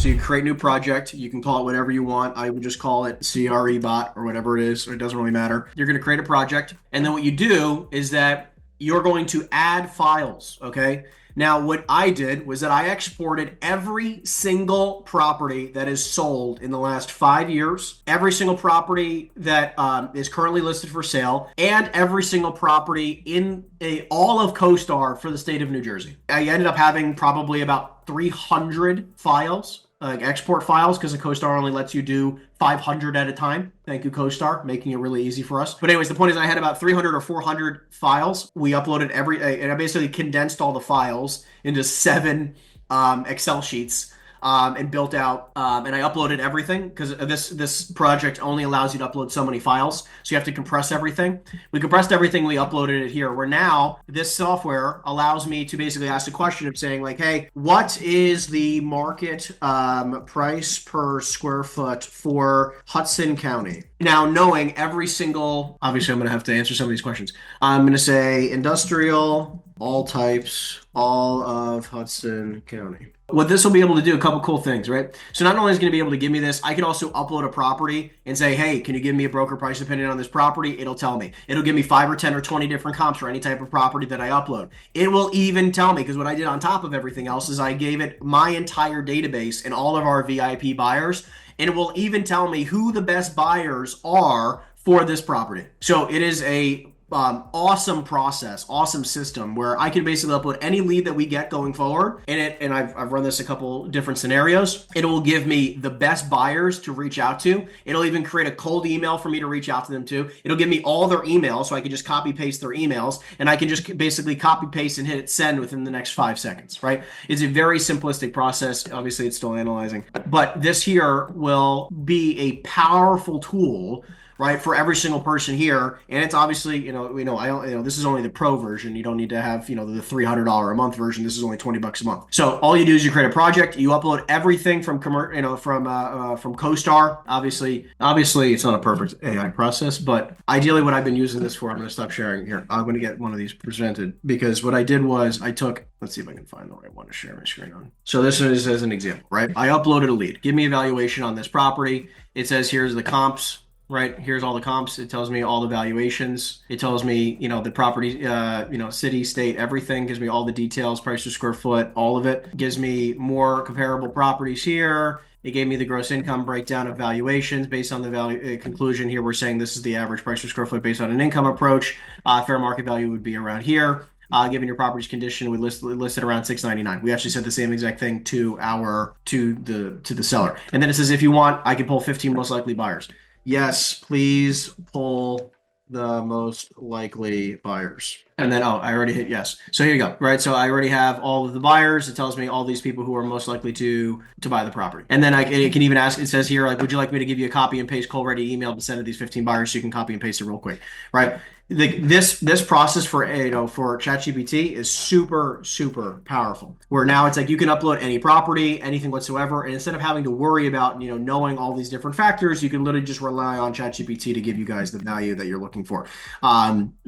So you create a new project. You can call it whatever you want. I would just call it CREbot or whatever it is. It doesn't really matter. You're going to create a project. And then what you do is that you're going to add files. Okay. Now, what I did was that I exported every single property that is sold in the last 5 years, every single property that is currently listed for sale, and every single property in all of CoStar for the state of New Jersey. I ended up having probably about 300 files. Export files, because the CoStar only lets you do 500 at a time. Thank you, CoStar, making it really easy for us. But anyways, the point is I had about 300 or 400 files. We uploaded and I basically condensed all the files into 7 Excel sheets and built out, and I uploaded everything because this project only allows you to upload so many files. So you have to compress everything. We compressed everything. We uploaded it here. Where now this software allows me to basically ask a question of saying like, hey, what is the market price per square foot for Hudson County? Now, knowing every single, obviously I'm going to have to answer some of these questions. I'm going to say industrial, all types, all of Hudson County. What this will be able to do, a couple cool things, right? So not only is it going to be able to give me this, I can also upload a property and say, hey, can you give me a broker price depending on this property? It'll tell me. It'll give me 5 or 10 or 20 different comps for any type of property that I upload. It will even tell me, because what I did on top of everything else is I gave it my entire database and all of our VIP buyers, and it will even tell me who the best buyers are for this property. So it is a awesome process, awesome system where I can basically upload any lead that we get going forward in it. And I've run this a couple different scenarios. It will give me the best buyers to reach out to. It'll even create a cold email for me to reach out to them to. It'll give me all their emails so I can just copy paste their emails, and I can just basically copy paste and hit send within the next 5 seconds, right? It's a very simplistic process. Obviously it's still analyzing, but this here will be a powerful tool, right, for every single person here. And it's obviously, this is only the pro version. You don't need to have, the $300 a month version. This is only $20 a month. So all you do is you create a project, you upload everything from CoStar. Obviously it's not a perfect AI process, but ideally what I've been using this for, I'm going to stop sharing here. I'm going to get one of these presented, because what I did was let's see if I can find the right one to share my screen on. So this is as an example, right? I uploaded a lead. Give me a valuation on this property. It says here's the comps. Right, here's all the comps. It tells me all the valuations. It tells me, the property, city, state, everything. Gives me all the details, price per square foot, all of it. Gives me more comparable properties here. It gave me the gross income breakdown of valuations based on the value conclusion. Here we're saying this is the average price per square foot based on an income approach. Fair market value would be around here. Given your property's condition, we listed around $699. We actually said the same exact thing to the seller. And then it says, if you want, I can pull 15 most likely buyers. Yes, please pull the most likely buyers. And then, I already hit yes. So here you go, right? So I already have all of the buyers. It tells me all these people who are most likely to buy the property. And then it can even ask, it says here, like, would you like me to give you a copy and paste call ready email to send to these 15 buyers so you can copy and paste it real quick, right? This process for ChatGPT is super, super powerful, where now it's like you can upload any property, anything whatsoever, and instead of having to worry about knowing all these different factors, you can literally just rely on ChatGPT to give you guys the value that you're looking for.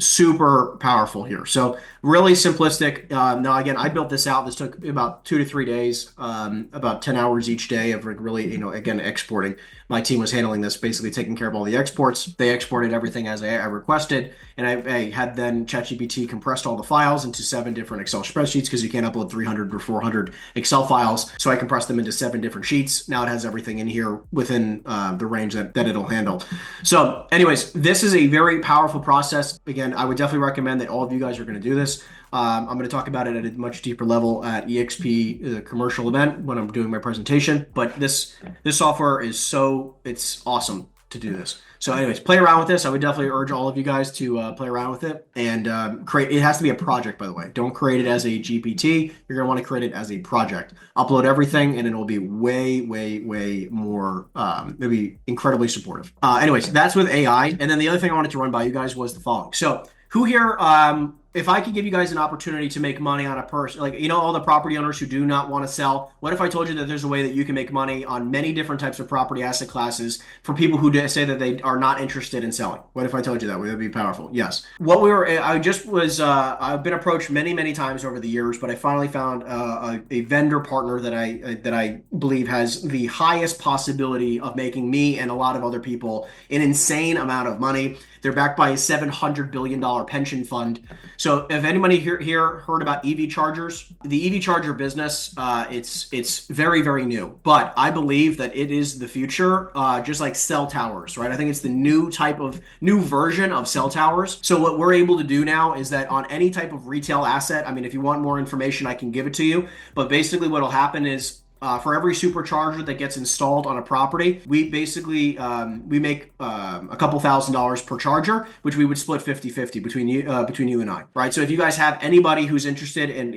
Super powerful here. So really simplistic. Now again, I built this out. This took about 2 to 3 days, about 10 hours each day of really again exporting. My team was handling this, basically taking care of all the exports. They exported everything as I requested. And I had then ChatGPT compressed all the files into 7 different Excel spreadsheets, because you can't upload 300 or 400 Excel files. So I compressed them into 7 different sheets. Now it has everything in here within the range that it'll handle. So anyways, this is a very powerful process. Again, I would definitely recommend that all of you guys are going to do this. I'm going to talk about it at a much deeper level at EXP, the commercial event, when I'm doing my presentation. But this software is it's awesome to do this. So anyways, play around with this. I would definitely urge all of you guys to play around with it and create. It has to be a project, by the way. Don't create it as a GPT. You're going to want to create it as a project. Upload everything, and it will be way, way, way more, it'll be incredibly supportive. Anyways, that's with AI. And then the other thing I wanted to run by you guys was the following. So who here if I could give you guys an opportunity to make money on a person, like, all the property owners who do not want to sell, what if I told you that there's a way that you can make money on many different types of property asset classes for people who say that they are not interested in selling? What if I told you that? Would that be powerful? Yes. I just was, I've been approached many, many times over the years, but I finally found a vendor partner that I believe has the highest possibility of making me and a lot of other people an insane amount of money. They're backed by a $700 billion pension fund. So if anybody here heard about EV chargers, the EV charger business, it's very, very new. But I believe that it is the future, just like cell towers, right? I think it's the new version of cell towers. So what we're able to do now is that on any type of retail asset, I mean, if you want more information, I can give it to you. But basically what will happen is for every supercharger that gets installed on a property, we basically we make a couple $1,000s per charger, which we would split 50-50 between you and I, right? So if you guys have anybody who's interested in,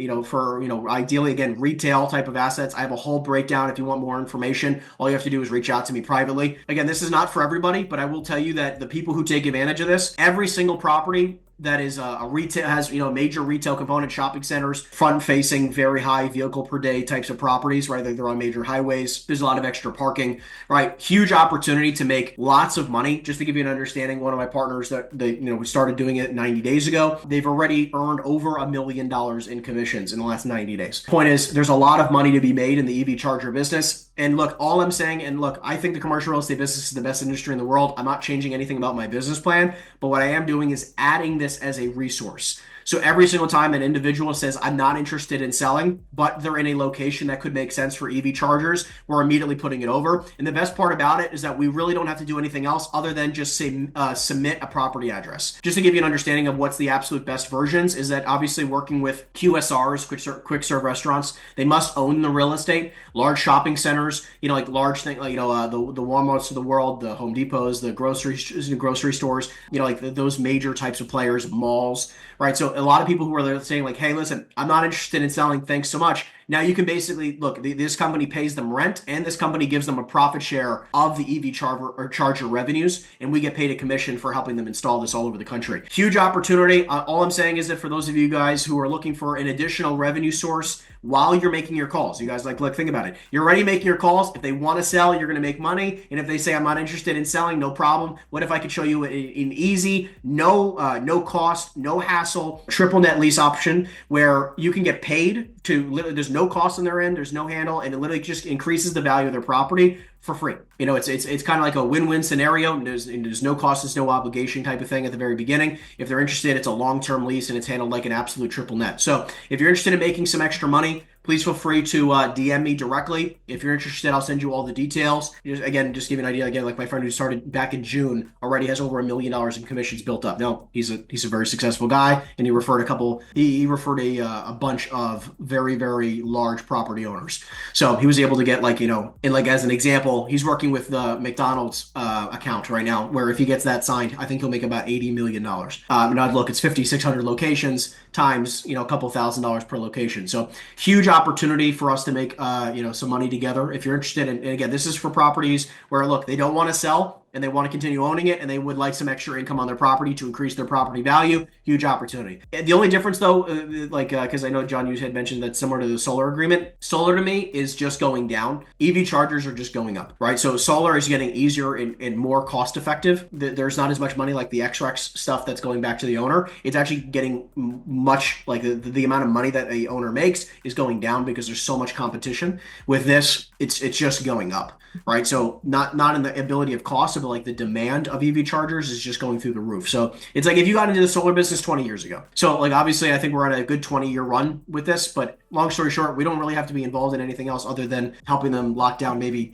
ideally, again, retail type of assets, I have a whole breakdown. If you want more information, all you have to do is reach out to me privately. Again, this is not for everybody, but I will tell you that the people who take advantage of this, every single property that is a retail has major retail component, shopping centers, front facing, very high vehicle per day types of properties, right? They're on major highways. There's a lot of extra parking, right? Huge opportunity to make lots of money. Just to give you an understanding, one of my partners that we started doing it 90 days ago. They've already earned over $1 million in commissions in the last 90 days. Point is, there's a lot of money to be made in the EV charger business. And look, all I'm saying, and look, I think the commercial real estate business is the best industry in the world. I'm not changing anything about my business plan, but what I am doing is adding this as a resource. So every single time an individual says, I'm not interested in selling, but they're in a location that could make sense for EV chargers, we're immediately putting it over. And the best part about it is that we really don't have to do anything else other than just say, submit a property address. Just to give you an understanding of what's the absolute best versions is that obviously working with QSRs, quick serve restaurants, they must own the real estate. Large shopping centers, like large things, like, the Walmarts of the world, the Home Depots, the grocery stores, like those major types of players, malls, right? So a lot of people who are saying like, hey, listen, I'm not interested in selling. Thanks so much. Now you can basically look, this company pays them rent and this company gives them a profit share of the EV charger revenues, and we get paid a commission for helping them install this all over the country. Huge opportunity. All I'm saying is that for those of you guys who are looking for an additional revenue source while you're making your calls, you guys look, think about it. You're already making your calls. If they want to sell, you're going to make money. And if they say, I'm not interested in selling, no problem. What if I could show you an easy, no cost, no hassle, triple net lease option where you can get paid to literally, there's no cost on their end, there's no handle, and it literally just increases the value of their property for free. It's kind of like a win-win scenario. And there's no cost, there's no obligation type of thing at the very beginning. If they're interested, it's a long-term lease and it's handled like an absolute triple net. So if you're interested in making some extra money, please feel free to DM me directly. If you're interested, I'll send you all the details. Just give you an idea. Again, like my friend who started back in June already has over $1 million in commissions built up. Now he's a very successful guy, and he referred a bunch of very, very large property owners. So he was able to get as an example, he's working with the McDonald's account right now, where if he gets that signed, I think he'll make about $80 million. And I'd look, it's 5,600 locations times a couple $1,000s per location. So huge opportunity for us to make some money together. If you're interested in, and again, this is for properties where look, they don't want to sell and they want to continue owning it and they would like some extra income on their property to increase their property value. Huge opportunity. The only difference though, because I know John, you had mentioned that similar to the solar agreement, solar to me is just going down. EV chargers are just going up, right? So solar is getting easier and more cost effective. There's not as much money like the XREX stuff that's going back to the owner. It's actually getting much like the amount of money that a owner makes is going down because there's so much competition. With this, it's just going up. Right. So not in the ability of cost, but like the demand of EV chargers is just going through the roof. So it's like if you got into the solar business 20 years ago. So like obviously I think we're on a good 20-year run with this, but long story short, we don't really have to be involved in anything else other than helping them lock down maybe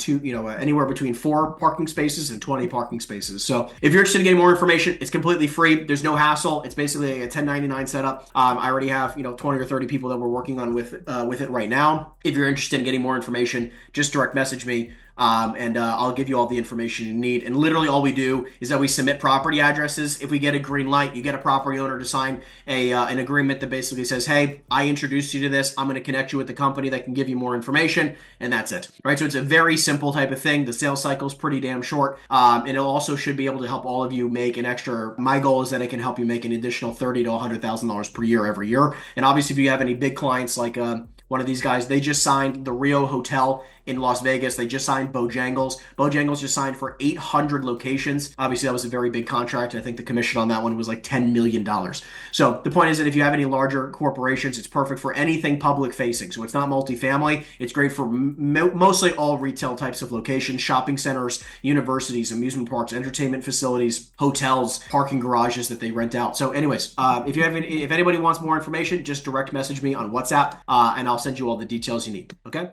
anywhere between 4 parking spaces and 20 parking spaces. So if you're interested in getting more information, it's completely free. There's no hassle. It's basically a 1099 setup. I already have 20 or 30 people that we're working on with it right now. If you're interested in getting more information, just direct message me. And I'll give you all the information you need. And literally all we do is that we submit property addresses. If we get a green light, you get a property owner to sign an agreement that basically says, hey, I introduced you to this. I'm I'm going to connect you with the company that can give you more information, and that's it, right? So it's a very simple type of thing. The sales cycle is pretty damn short. And it also should be able to help all of you make an extra. My goal is that it can help you make an additional $30,000 to $100,000 per year every year. And obviously, if you have any big clients like one of these guys, they just signed the Rio Hotel in Las Vegas. They just signed Bojangles. Bojangles just signed for 800 locations. Obviously, that was a very big contract. I think the commission on that one was like $10 million. So the point is that if you have any larger corporations, it's perfect for anything public facing. So it's not multifamily. It's great for mostly all retail types of locations, shopping centers, universities, amusement parks, entertainment facilities, hotels, parking garages that they rent out. So anyways, if anybody wants more information, just direct message me on WhatsApp and I'll send you all the details you need. Okay?